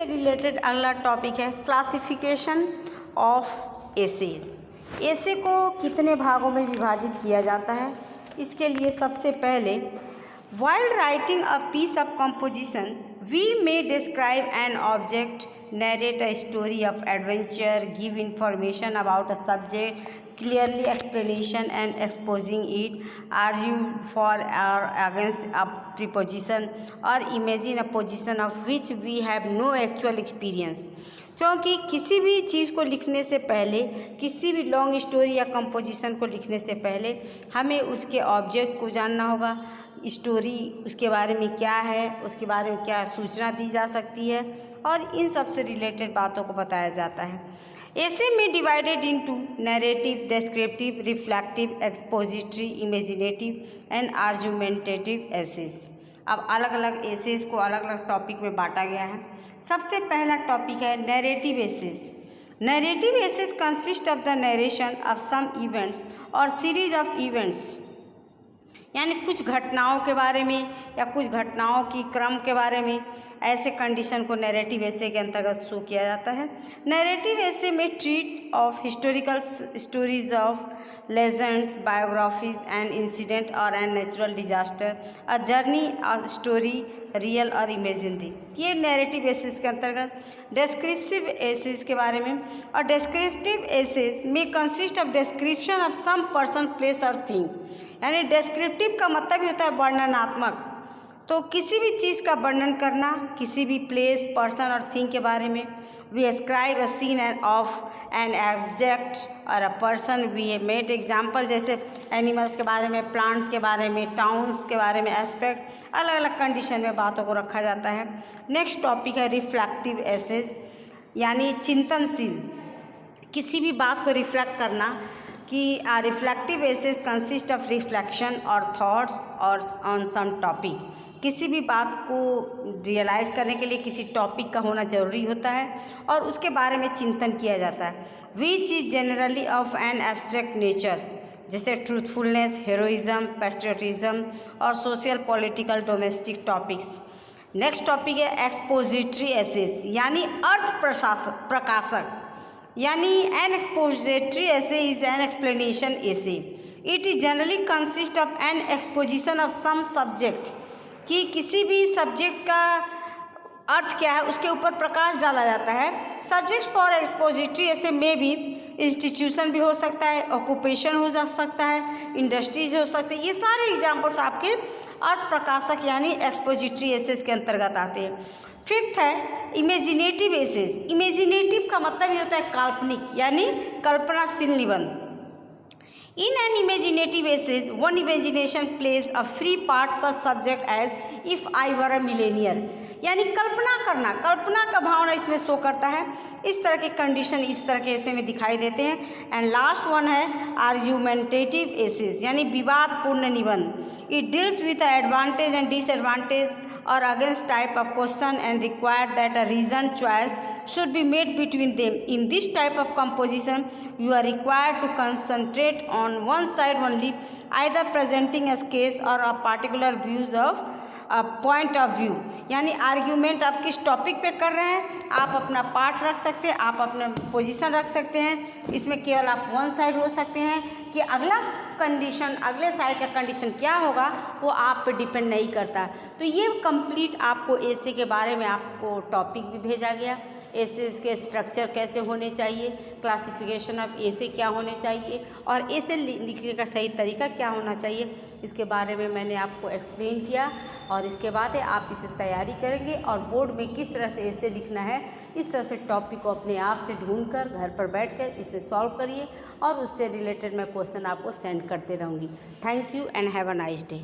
Related अगला topic है classification of essays. एसे को कितने भागों में विभाजित किया जाता है? इसके लिए सबसे पहले while writing a piece of composition we may describe an object, narrate a story of adventure, give information about a subject, clearly explanation and exposing it, argue for or against a proposition or imagine a position of which we have no actual experience। क्योंकि किसी भी चीज़ को लिखने से पहले, किसी भी long story या कंपोजिशन को लिखने से पहले हमें उसके ऑब्जेक्ट को जानना होगा, स्टोरी उसके बारे में क्या है, उसके बारे में क्या सूचना दी जा सकती है, और इन सब से रिलेटेड बातों को बताया जाता है। ऐसे में divided into narrative, descriptive, reflective, expository, imaginative and argumentative essays. अब अलग अलग एसेज को अलग अलग टॉपिक में बांटा गया है। सबसे पहला टॉपिक है narrative essays. Narrative essays consist of the narration of some events और सीरीज ऑफ इवेंट्स, यानी कुछ घटनाओं के बारे में या कुछ घटनाओं की क्रम के बारे में, ऐसे कंडीशन को नैरेटिव एसे के अंतर्गत शो किया जाता है। नैरेटिव एसे में treat of historical stories of legends, biographies and incident और an natural disaster, a journey, a story, real और इमेजिनरी, ये नैरेटिव एसेस के अंतर्गत। डिस्क्रिप्टिव एसेस के बारे में, और डिस्क्रिप्टिव एसेस में consist of description of some person, place और थिंग, यानी डिस्क्रिप्टिव का मतलब ही होता है वर्णनात्मक। तो किसी भी चीज़ का वर्णन करना, किसी भी प्लेस, पर्सन और थिंग के बारे में। We ascribe a scene and of an object और a person. We met example, जैसे एनिमल्स के बारे में, प्लांट्स के बारे में, टाउन्स के बारे में, एस्पेक्ट, अलग अलग कंडीशन में बातों को रखा जाता है। नेक्स्ट टॉपिक है रिफ्लेक्टिव एसेज, यानी चिंतनशील, किसी भी बात को रिफ्लेक्ट करना। कि reflective essays consist of reflection और थॉट्स और ऑन सम टॉपिक, किसी भी बात को रियलाइज़ करने के लिए किसी टॉपिक का होना ज़रूरी होता है और उसके बारे में चिंतन किया जाता है। Which is generally of an abstract nature, जैसे ट्रूथफुलनेस, हेरोइज़म, पैट्रियटिज्म और social, political, domestic topics. Next topic है एक्सपोजिटरी एसेज, यानी अर्थ प्रकाशक, यानी an expository essay is an explanation essay. It is generally consist of an exposition of some subject, कि किसी भी सब्जेक्ट का अर्थ क्या है उसके ऊपर प्रकाश डाला जाता है। सब्जेक्ट फॉर एक्सपोजिटरी एसे में भी इंस्टीट्यूशन भी हो सकता है, ऑक्यूपेशन हो जा सकता है, इंडस्ट्रीज हो सकते हैं, ये सारे एग्जाम्पल्स आपके अर्थ प्रकाशक यानी एक्सपोजिटरी एसेस के अंतर्गत आते हैं। फिफ्थ है इमेजिनेटिव एसेज। इमेजिनेटिव का मतलब ये होता है काल्पनिक, यानी कल्पनाशील निबंध। In an imaginative essays one imagination place a free part such subject as if I were a millionaire, यानी कल्पना करना, कल्पना का भावना इसमें शो करता है। इस तरह के कंडीशन इस तरह के ऐसे में दिखाई देते हैं। एंड लास्ट वन है आर्ग्यूमेंटेटिव एसेज, यानी विवादपूर्ण निबंध। It deals with advantage and disadvantage or against type of question and require that a reasoned choice should be made between them. In this type of composition, you are required to concentrate on one side only, either presenting a case or a particular views of a point of view। यानी argument आप किस topic पे कर रहे हैं, आप अपना part रख सकते हैं, आप अपना पोजीशन रख सकते हैं। इसमें केवल आप वन साइड हो सकते हैं कि अगला कंडीशन, अगले साइड का कंडीशन क्या होगा वो आप पे डिपेंड नहीं करता। तो ये कंप्लीट आपको एसे के बारे में आपको टॉपिक भी भेजा गया। एसे के स्ट्रक्चर कैसे होने चाहिए, क्लासिफिकेशन ऑफ एसे क्या होने चाहिए और एसे लिखने का सही तरीका क्या होना चाहिए, इसके बारे में मैंने आपको एक्सप्लेन किया। और इसके बाद आप इसे तैयारी करेंगे और बोर्ड में किस तरह से एसे लिखना है, इस तरह से टॉपिक को अपने आप से ढूंढकर घर पर बैठकर इसे सॉल्व करिए और उससे रिलेटेड मैं क्वेश्चन आपको सेंड करते रहूँगी। Thank you and have a nice day.